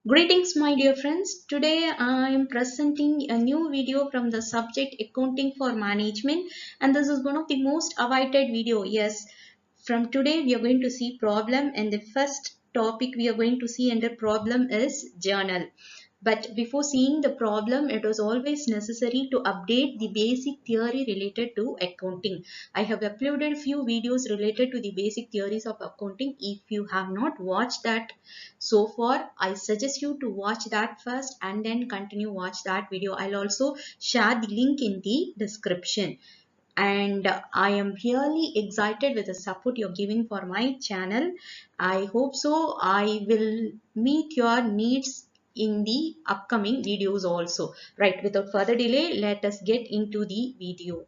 Greetings, my dear friends. Today I am presenting a new video from the subject Accounting for Management, and this is one of the most awaited video. Yes, from today we are going to see problem, and the first topic we are going to see under problem is journal. But before seeing the problem, it was always necessary to update the basic theory related to accounting. I have uploaded few videos related to the basic theories of accounting. If you have not watched that so far, I suggest you to watch that first and then continue watch that video. I'll also share the link in the description. And I am really excited with the support you're giving for my channel. I hope so. I will meet your needs in the upcoming videos also. Right, without further delay, let us get into the video.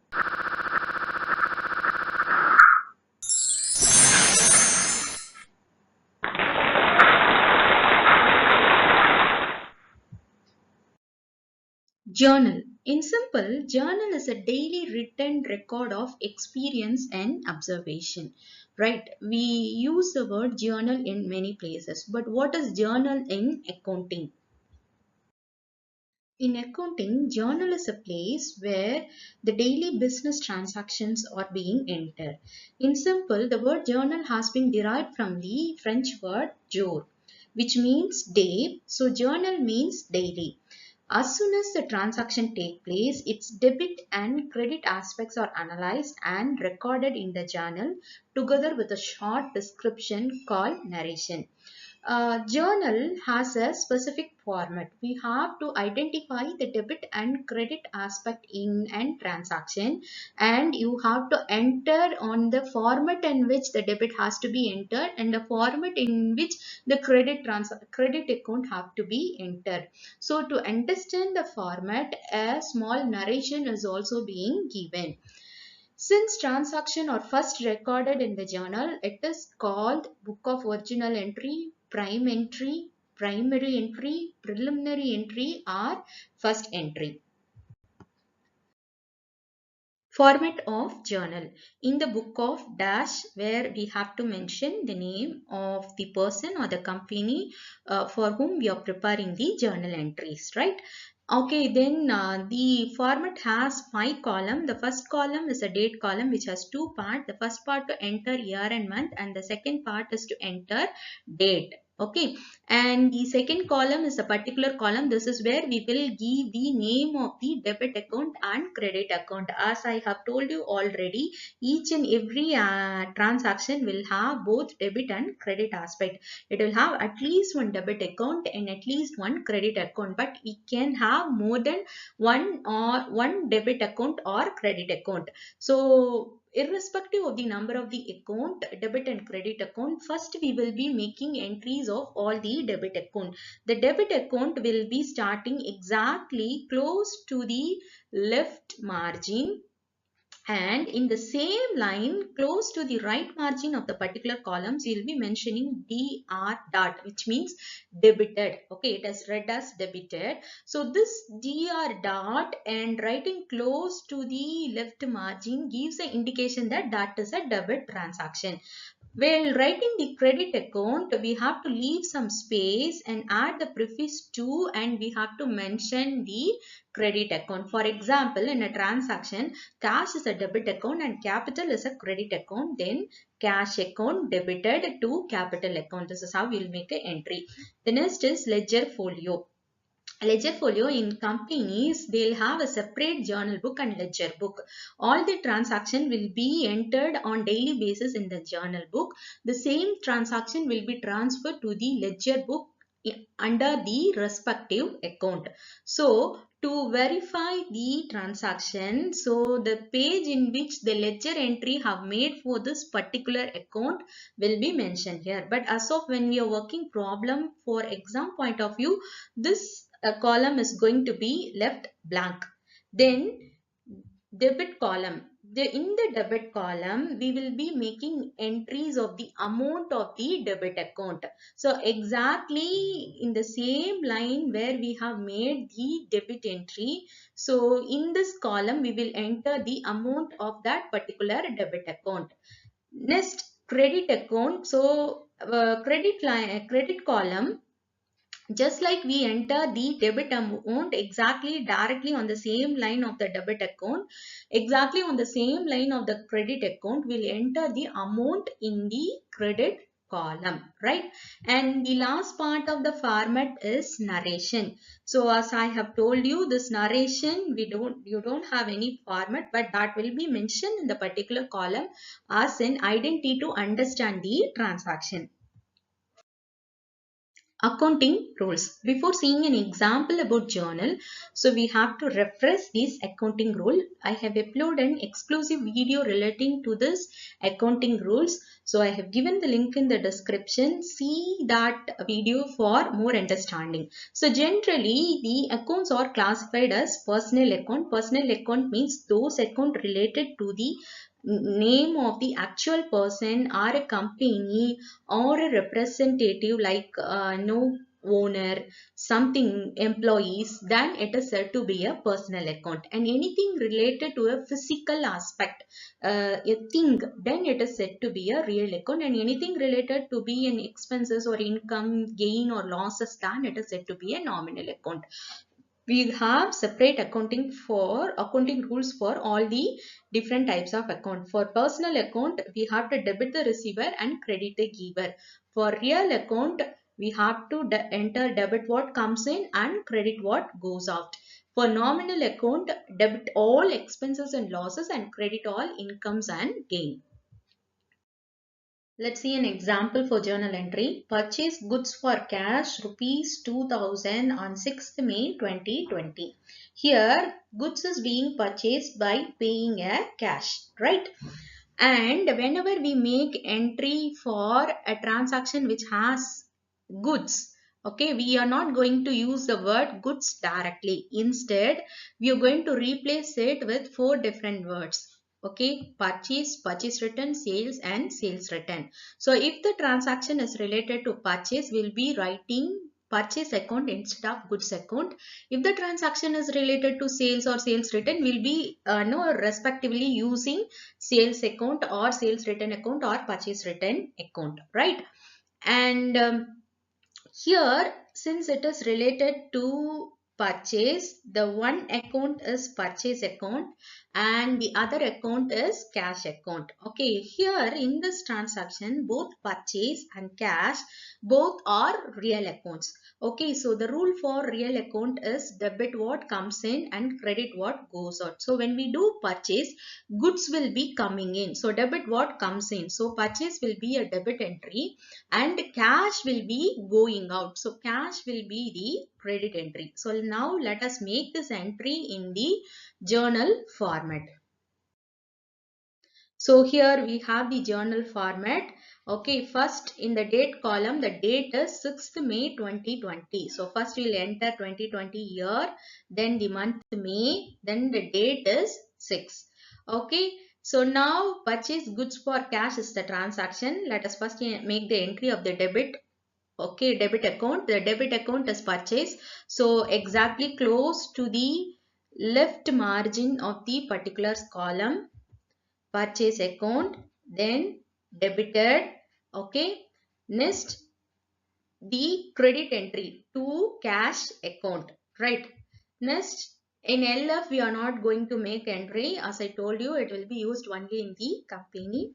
Journal. In simple, journal is a daily written record of experience and observation. Right? We use the word journal in many places. But what is journal in accounting? In accounting, journal is a place where the daily business transactions are being entered. In simple, the word journal has been derived from the French word jour, which means day. So journal means daily. As soon as the transaction takes place, its debit and credit aspects are analyzed and recorded in the journal together with a short description called narration. Journal has a specific format. We have to identify the debit and credit aspect in an transaction, and you have to enter on the format in which the debit has to be entered and the format in which the credit account have to be entered. So to understand the format, a small narration is also being given. Since transactions are first recorded in the journal, it is called Book of Original Entry, Prime Entry, Primary Entry, Preliminary Entry, or First Entry. Format of journal. In the book of dash, where we have to mention the name of the person or the company for whom we are preparing the journal entries, right? Okay, then the format has 5 columns. The first column is a date column which has 2 parts. The first part to enter year and month, and the second part is to enter date. Okay, and the second column is a particular column. This is where we will give the name of the debit account and credit account. As I have told you already, each and every transaction will have both debit and credit aspect. It will have at least one debit account and at least one credit account, but we can have more than one debit account or credit account. So irrespective of the number of the account, debit and credit account, first we will be making entries of all the debit account. The debit account will be starting exactly close to the left margin, and in the same line close to the right margin of the particular columns we will be mentioning dr dot, which means debited. Okay, it is read as debited. So this dr dot and writing close to the left margin gives an indication that that is a debit transaction. While writing the credit account, we have to leave some space and add the prefix to, and we have to mention the credit account. For example, in a transaction, cash is a debit account and capital is a credit account. Then cash account debited to capital account. This is how we will make an entry. The next is ledger folio. Ledger folio in companies, they'll have a separate journal book and ledger book. All the transaction will be entered on daily basis in the journal book. The same transaction will be transferred to the ledger book under the respective account. So to verify the transaction, so the page in which the ledger entry have made for this particular account will be mentioned here. But as of when we are working problem for exam point of view, this column is going to be left blank. Then debit column. In the debit column, we will be making entries of the amount of the debit account. So exactly in the same line where we have made the debit entry, so in this column we will enter the amount of that particular debit account. Next, credit account. So credit line, credit column, Just like we enter the debit amount exactly directly on the same line of the debit account, exactly on the same line of the credit account, we'll enter the amount in the credit column, right? And the last part of the format is narration. So as I have told you, this narration, you don't have any format, but that will be mentioned in the particular column as an identity to understand the transaction. Accounting rules. Before seeing an example about journal, so we have to reference this accounting rule. I have uploaded an exclusive video relating to this accounting rules. So I have given the link in the description. See that video for more understanding. So generally the accounts are classified as personal account. Personal account means those account related to the name of the actual person or a company or a representative like no owner, something employees, then it is said to be a personal account. And anything related to a physical aspect, a thing, then it is said to be a real account. And anything related to be an expenses or income, gain or losses, then it is said to be a nominal account. We have separate accounting rules for all the different types of account. For personal account, we have to debit the receiver and credit the giver. For real account, we have to enter debit what comes in and credit what goes out. For nominal account, debit all expenses and losses and credit all incomes and gain. Let's see an example for journal entry. Purchase goods for cash rupees 2000 on 6th May 2020. Here, goods is being purchased by paying a cash, right? And whenever we make entry for a transaction which has goods, okay, we are not going to use the word goods directly. Instead, we are going to replace it with four different words. Okay, purchase, purchase return, sales and sales return. So if the transaction is related to purchase, we'll be writing purchase account instead of goods account. If the transaction is related to sales or sales return, we'll be no respectively using sales account or sales return account or purchase return account, right? And here, since it is related to purchase, the one account is purchase account and the other account is cash account. Okay, here in this transaction, both purchase and cash, both are real accounts. Okay, so the rule for real account is debit what comes in and credit what goes out. So when we do purchase, goods will be coming in. So debit what comes in. So purchase will be a debit entry and cash will be going out. So cash will be the credit entry. So now let us make this entry in the journal format. So here we have the journal format. Okay, first in the date column, the date is 6th May 2020. So first we'll enter 2020 year, then the month May, then the date is 6. Okay, so now purchase goods for cash is the transaction. Let us first make the entry of the debit. Okay, debit account. The debit account is purchase. So exactly close to the left margin of the particular column, purchase account, then debited. Okay, next the credit entry to cash account, right? Next, in LF we are not going to make entry. As I told you, it will be used only in the company.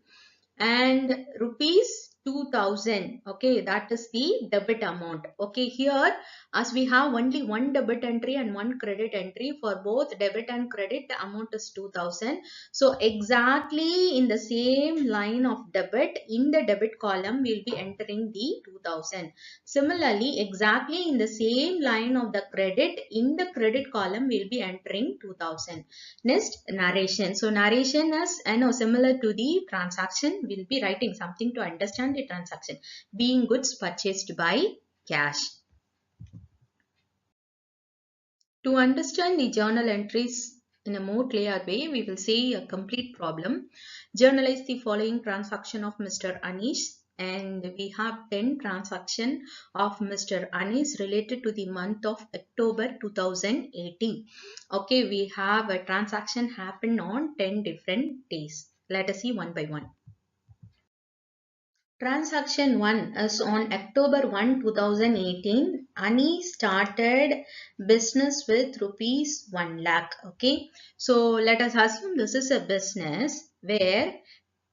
And rupees 2000, okay, that is the debit amount. Okay, here as we have only one debit entry and one credit entry, for both debit and credit the amount is 2000. So exactly in the same line of debit, in the debit column we will be entering the 2000. Similarly, exactly in the same line of the credit, in the credit column we will be entering 2000. Next, narration. So narration is similar to the transaction. We'll be writing something to understand the transaction. Being goods purchased by cash. To understand the journal entries in a more clear way, we will say a complete problem. Journalize the following transaction of Mr. Anish, and we have 10 transaction of Mr. Anish related to the month of October 2018. Okay, we have a transaction happened on 10 different days. Let us see one by one. Transaction 1 is on October 1, 2018. Ani started business with rupees 1 lakh. Okay. So let us assume this is a business where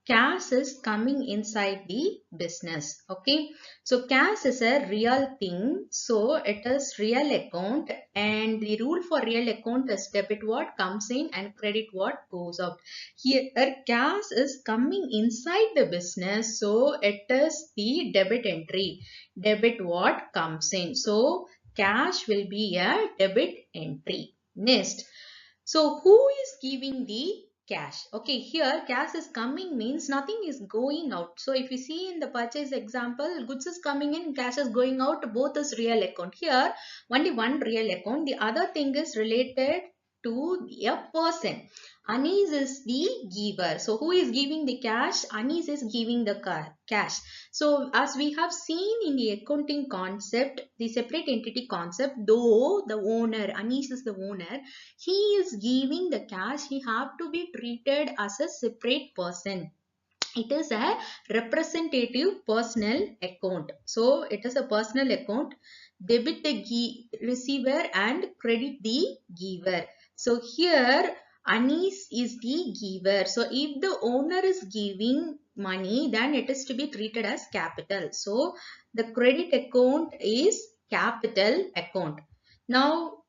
cash is coming inside the business. Okay. So cash is a real thing. So it is real account, and the rule for real account is debit what comes in and credit what goes out. Here cash is coming inside the business. So it is the debit entry. Debit what comes in. So cash will be a debit entry. Next. So who is giving the cash? Okay, here cash is coming means nothing is going out. So if you see in the purchase example, goods is coming in, cash is going out, both is real account. Here only one real account. The other thing is related to a person. Anis is the giver. So who is giving the cash? Anis is giving the cash. So as we have seen in the accounting concept, the separate entity concept, though the owner, Anis is the owner, he is giving the cash, he have to be treated as a separate person. It is a representative personal account. So it is a personal account. Debit the receiver and credit the giver. So here Anis is the giver. So if the owner is giving money, then it is to be treated as capital. So the credit account is capital account. Now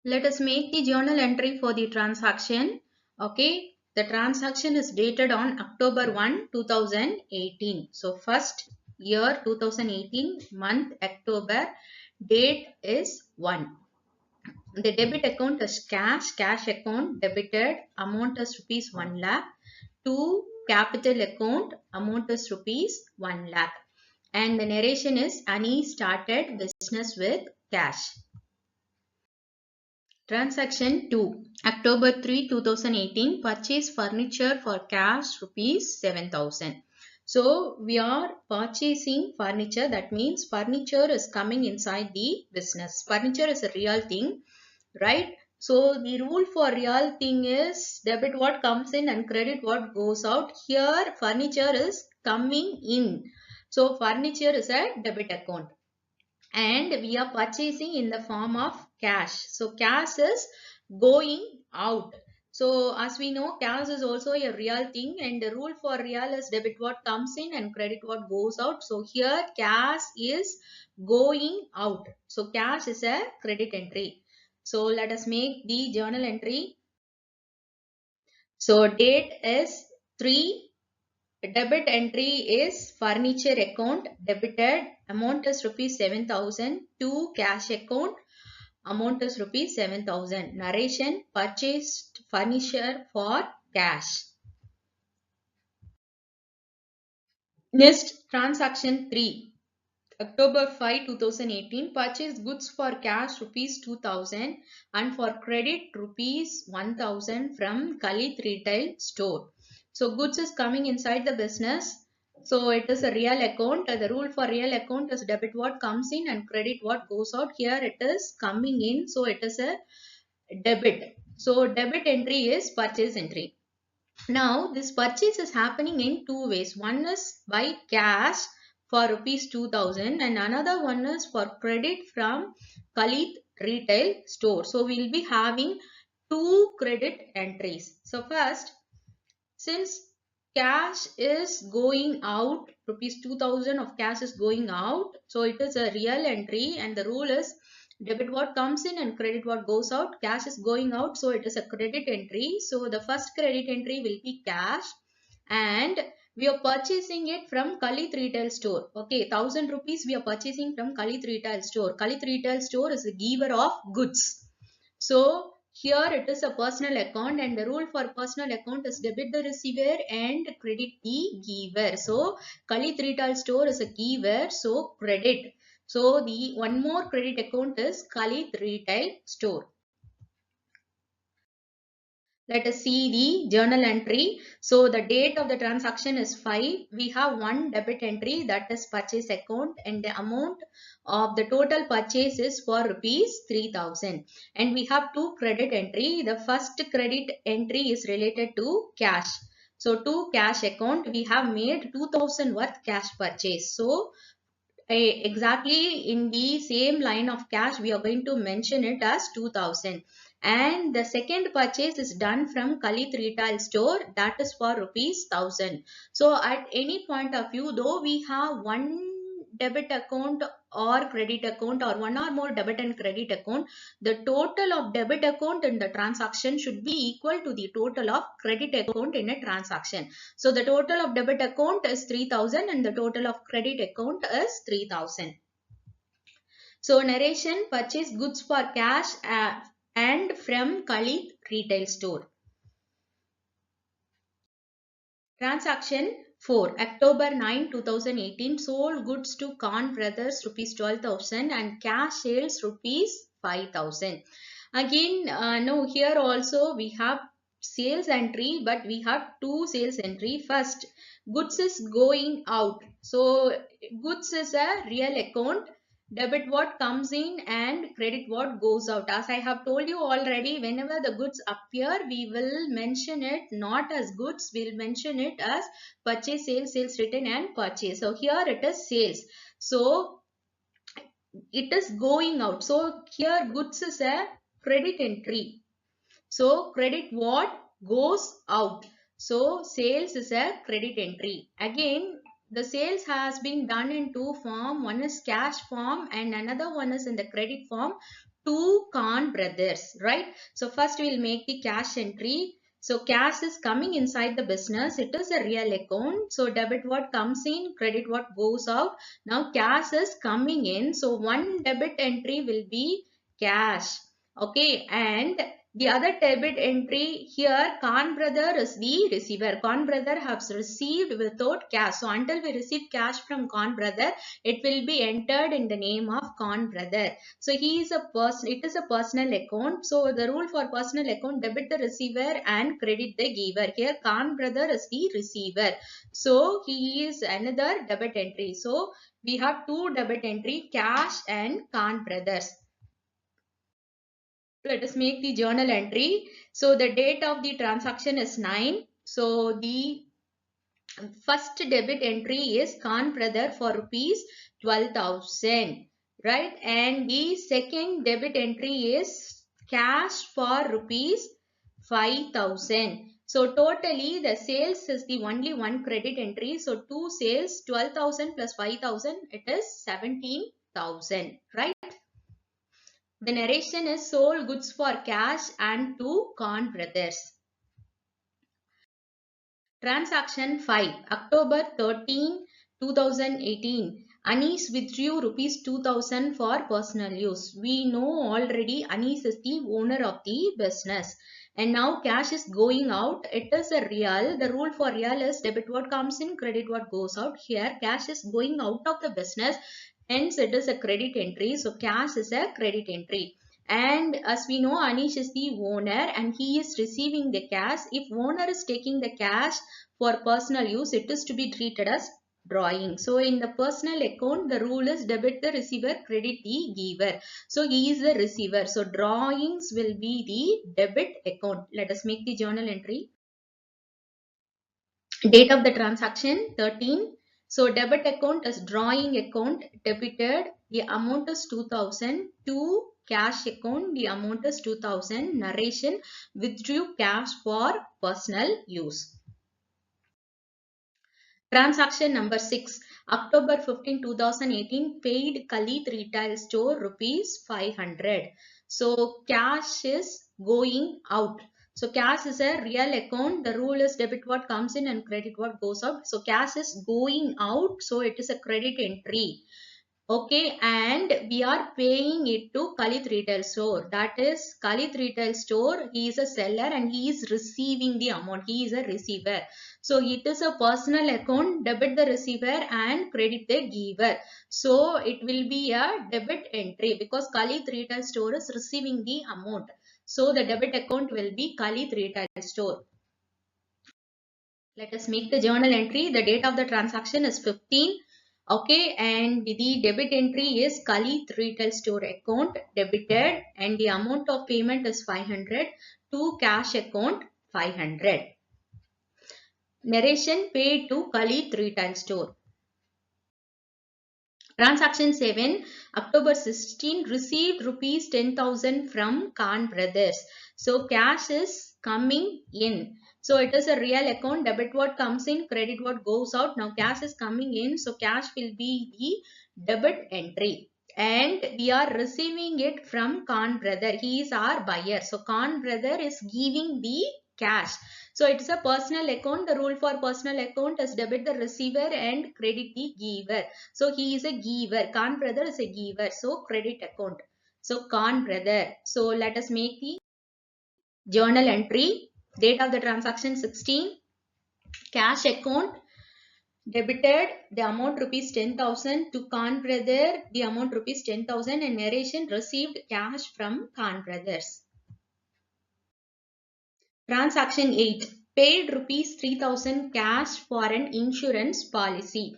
let us make the journal entry for the transaction. Okay, the transaction is dated on October 1, 2018. So first year 2018, month October, date is 1. The debit account is cash account debited, amount is rupees 1 lakh. 2, capital account, amount is rupees 1 lakh. And the narration is Ani started business with cash. Transaction 2. October 3, 2018. Purchase furniture for cash rupees 7,000. So we are purchasing furniture. That means furniture is coming inside the business. Furniture is a real thing, right? So the rule for real thing is debit what comes in and credit what goes out. Here furniture is coming in. So furniture is a debit account. And we are purchasing in the form of cash. So cash is going out. So as we know, cash is also a real thing, and the rule for real is debit what comes in and credit what goes out. So here cash is going out. So cash is a credit entry. So let us make the journal entry. So date is 3. Debit entry is furniture account debited, amount is rupees 7,000. To cash account, amount is rupees 7,000. Narration, purchased furniture for cash. Next, transaction 3. October 5, 2018. Purchase goods for cash rupees 2,000 and for credit rupees 1,000 from Khalid Retail Store. So goods is coming inside the business. So it is a real account. The rule for real account is debit what comes in and credit what goes out. Here it is coming in. So it is a debit. So debit entry is purchase entry. Now this purchase is happening in two ways. One is by cash for rupees 2,000 and another one is for credit from Khalid Retail Store. So we will be having two credit entries. So first, since cash is going out, rupees 2,000 of cash is going out, so it is a real entry, and the rule is debit what comes in and credit what goes out. Cash is going out, so it is a credit entry. So the first credit entry will be cash, and we are purchasing it from Khalid Retail Store. Okay, 1,000 rupees we are purchasing from Khalid Retail Store. Khalid Retail Store is the giver of goods. So here it is a personal account, and the rule for personal account is debit the receiver and credit the giver. So Khalid Retail Store is a giver, so credit. So the one more credit account is Khalid Retail Store. Let us see the journal entry. So the date of the transaction is 5. We have one debit entry, that is purchase account, and the amount of the total purchase is for rupees 3,000. And we have two credit entry. The first credit entry is related to cash. So to cash account, we have made 2000 worth cash purchase. So exactly in the same line of cash, we are going to mention it as 2000. And the second purchase is done from Khalid retail store, that is for rupees 1000. So at any point of view, though we have one debit account or credit account or one or more debit and credit account, the total of debit account in the transaction should be equal to the total of credit account in a transaction. So the total of debit account is 3000 and the total of credit account is 3000. So narration: purchase goods for cash and from Khalid retail store. Transaction 4. October 9, 2018, sold goods to Khan Brothers rupees 12,000 and cash sales rupees 5,000. Again, no, here also we have sales entry, but we have two sales entry. First, goods is going out. So goods is a real account. Debit what comes in and credit what goes out. As I have told you already, whenever the goods appear, we will mention it not as goods, we'll mention it as purchase, sales, sales return and purchase. So here it is sales. So it is going out. So here goods is a credit entry. So credit what goes out. So sales is a credit entry. Again, the sales has been done in two form. One is cash form and another one is in the credit form to Khan Brothers, right? So first we will make the cash entry. So cash is coming inside the business. It is a real account. So debit what comes in, credit what goes out. Now cash is coming in. So one debit entry will be cash. Okay, and the other debit entry here, Khan brother is the receiver. Khan brother has received without cash. So until we receive cash from Khan brother, it will be entered in the name of Khan brother. So he is a person. It is a personal account. So the rule for personal account: debit the receiver and credit the giver. Here Khan brother is the receiver. So he is another debit entry. So we have two debit entry: cash and Khan brothers. Let us make the journal entry. So the date of the transaction is 9. So the first debit entry is Khan brother for rupees 12,000, right? And the second debit entry is cash for rupees 5,000. So totally the sales is the only one credit entry. So two sales, 12,000 plus 5,000, it is 17,000, right? The narration is sold goods for cash and to Khan brothers. Transaction 5. October 13, 2018. Anis withdrew rupees 2000 for personal use. We know already Anis is the owner of the business. And now cash is going out. It is a real. The rule for real is debit what comes in, credit what goes out. Here cash is going out of the business. Hence it is a credit entry. So cash is a credit entry. And as we know, Anish is the owner and he is receiving the cash. If owner is taking the cash for personal use, it is to be treated as drawing. So in the personal account, the rule is debit the receiver, credit the giver. So he is the receiver. So drawings will be the debit account. Let us make the journal entry. Date of the transaction 13. So debit account is drawing account, debited, the amount is 2000. To cash account, the amount is 2000. Narration: withdrew cash for personal use. Transaction number 6. October 15, 2018, paid Khalid retail store rupees 500. So cash is going out. So cash is a real account. The rule is debit what comes in and credit what goes out. So cash is going out. So it is a credit entry. Okay, and we are paying it to Khalid retail store. That is Khalid retail store. He is a seller and he is receiving the amount. He is a receiver. So it is a personal account. Debit the receiver and credit the giver. So it will be a debit entry because Khalid retail store is receiving the amount. So the debit account will be Khalid retail store. Let us make the journal entry. The date of the transaction is 15. Okay, and the debit entry is Khalid retail store account debited and the amount of payment is 500 to cash account 500. Narration paid to Khalid retail store. Transaction 7, October 16, received rupees 10,000 from Khan Brothers. So cash is coming in. So it is a real account. Debit what comes in, credit what goes out. Now cash is coming in. So cash will be the debit entry. And we are receiving it from Khan brother. He is our buyer. So Khan brother is giving the cash. So it's a personal account. The rule for personal account is debit the receiver and credit the giver. So he is a giver. Khan brother is a giver. So credit account. So Khan brother. So let us make the journal entry. Date of the transaction 16. Cash account debited the amount rupees 10,000 to Khan brother, the amount rupees 10,000, and narration received cash from Khan brothers. Transaction 8. Paid rupees 3,000 cash for an insurance policy.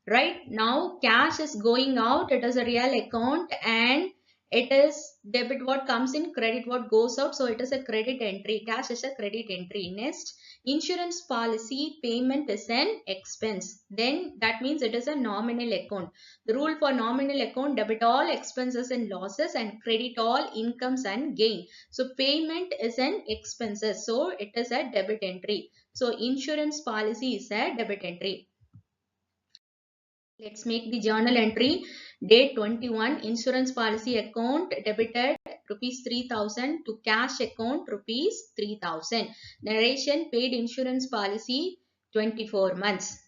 Right now cash is going out. It is a real account and it is debit what comes in, credit what goes out. So it is a credit entry. Cash is a credit entry. Next, insurance policy payment is an expense. Then that means it is a nominal account. The rule for nominal account, debit all expenses and losses and credit all incomes and gain. So payment is an expenses. So it is a debit entry. So insurance policy is a debit entry. Let's make the journal entry. Date 21, insurance policy account debited rupees 3,000 to cash account rupees 3,000. Narration paid insurance policy 24 months.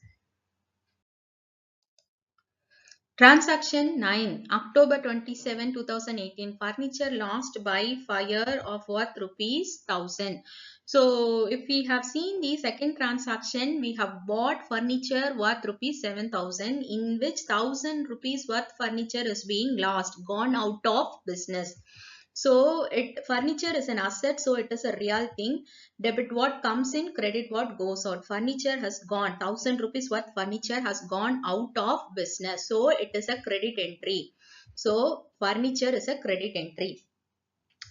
Transaction 9, October 27, 2018. Furniture lost by fire of worth rupees 1,000. So if we have seen the second transaction, we have bought furniture worth rupees 7,000, in which 1,000 rupees worth furniture is being lost, gone out of business. So furniture is an asset, so it is a real thing. Debit what comes in, credit what goes out. Furniture has gone, 1,000 rupees worth furniture has gone out of business. So it is a credit entry. So furniture is a credit entry.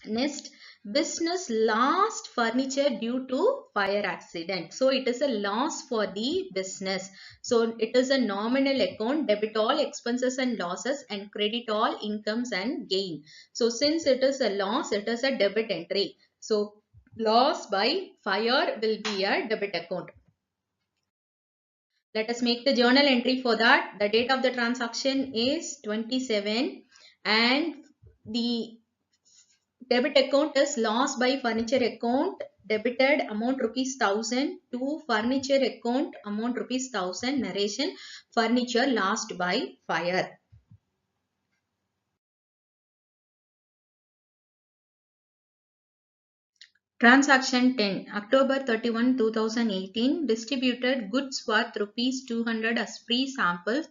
Next, business lost furniture due to fire accident. So it is a loss for the business. So it is a nominal account, debit all expenses and losses and credit all incomes and gain. So since it is a loss, it is a debit entry. So loss by fire will be a debit account. Let us make the journal entry for that. The date of the transaction is 27 and the debit account is loss by furniture account, debited amount rupees 1,000 to furniture account amount rupees 1,000. Narration furniture lost by fire. Transaction 10, October 31, 2018. Distributed goods worth rupees 200 as free samples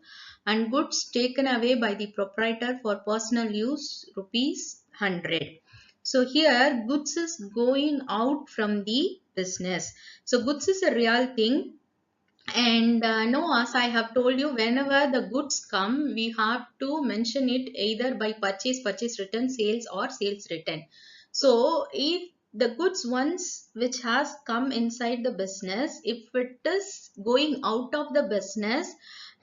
and goods taken away by the proprietor for personal use rupees 100. So here goods is going out from the business. So goods is a real thing. And no, as I have told you, whenever the goods come, we have to mention it either by purchase return, sales or sales return. So if the goods once which has come inside the business, if it is going out of the business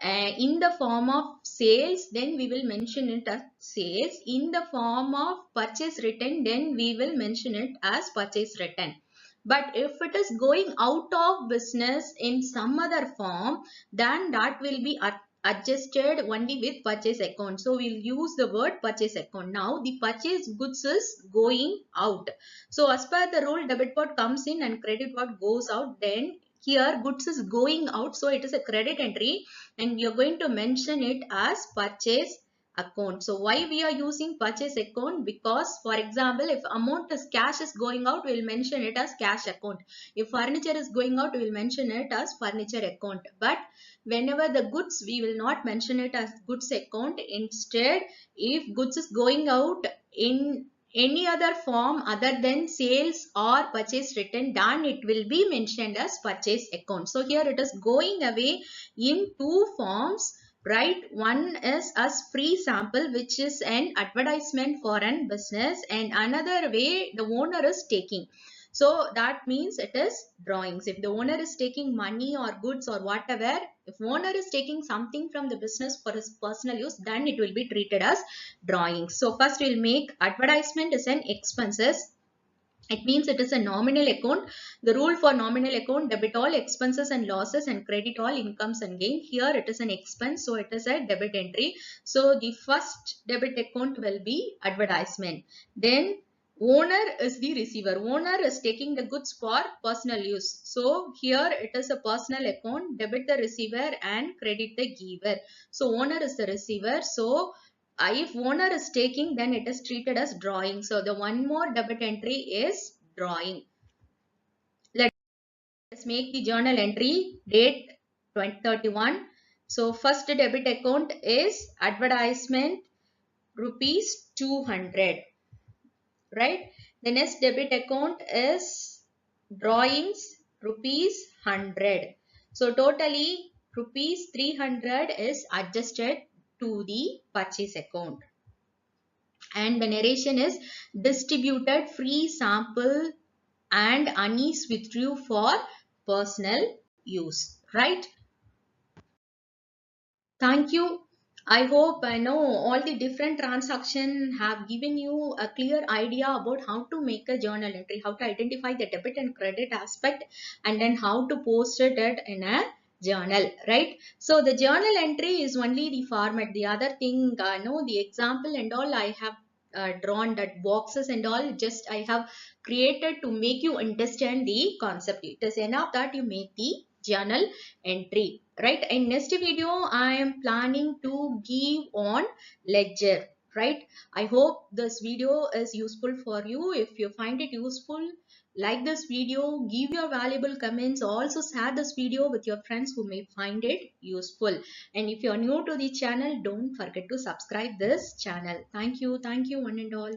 in the form of sales, then we will mention it as sales. In the form of purchase return, then we will mention it as purchase return. But if it is going out of business in some other form, then that will be adjusted only with purchase account. So we'll use the word purchase account. Now the purchase goods is going out. So as per the rule, debit what comes in and credit what goes out. Then here goods is going out. So it is a credit entry and we are going to mention it as purchase account. So why we are using purchase account? Because for example, if amount is cash is going out, we will mention it as cash account. If furniture is going out, we will mention it as furniture account. But whenever the goods, we will not mention it as goods account. Instead, if goods is going out in any other form other than sales or purchase return, then it will be mentioned as purchase account. So here it is going away in two forms. Right, one is as free sample, which is an advertisement for an business, and another way the owner is taking. So that means it is drawings. If the owner is taking money or goods or whatever, if owner is taking something from the business for his personal use, then it will be treated as drawings. So first we'll make advertisement is an expenses. It means it is a nominal account. The rule for nominal account, debit all expenses and losses and credit all incomes and gain. Here it is an expense, so it is a debit entry. So the first debit account will be advertisement. Then owner is the receiver. Owner is taking the goods for personal use. So here it is a personal account, debit the receiver and credit the giver. So owner is the receiver. So if owner is taking, then it is treated as drawing. So the one more debit entry is drawing. Let's make the journal entry date 2031. So first debit account is advertisement rupees 200, right? The next debit account is drawings rupees 100. So totally rupees 300 is adjusted to the purchase account. And the narration is distributed free sample and Anis withdrew for personal use, right? Thank you. I hope I know all the different transactions have given you a clear idea about how to make a journal entry, how to identify the debit and credit aspect, and then how to post it in a journal, right? So the journal entry is only the format. The other thing, no, the example and all I have drawn that boxes and all, just I have created to make you understand the concept. It is enough that you make the journal entry, right? In next video I am planning to give on ledger, right? I hope this video is useful for you. If you find it useful, like this video, give your valuable comments, also share this video with your friends who may find it useful. And if you are new to the channel, don't forget to subscribe this channel. Thank you one and all.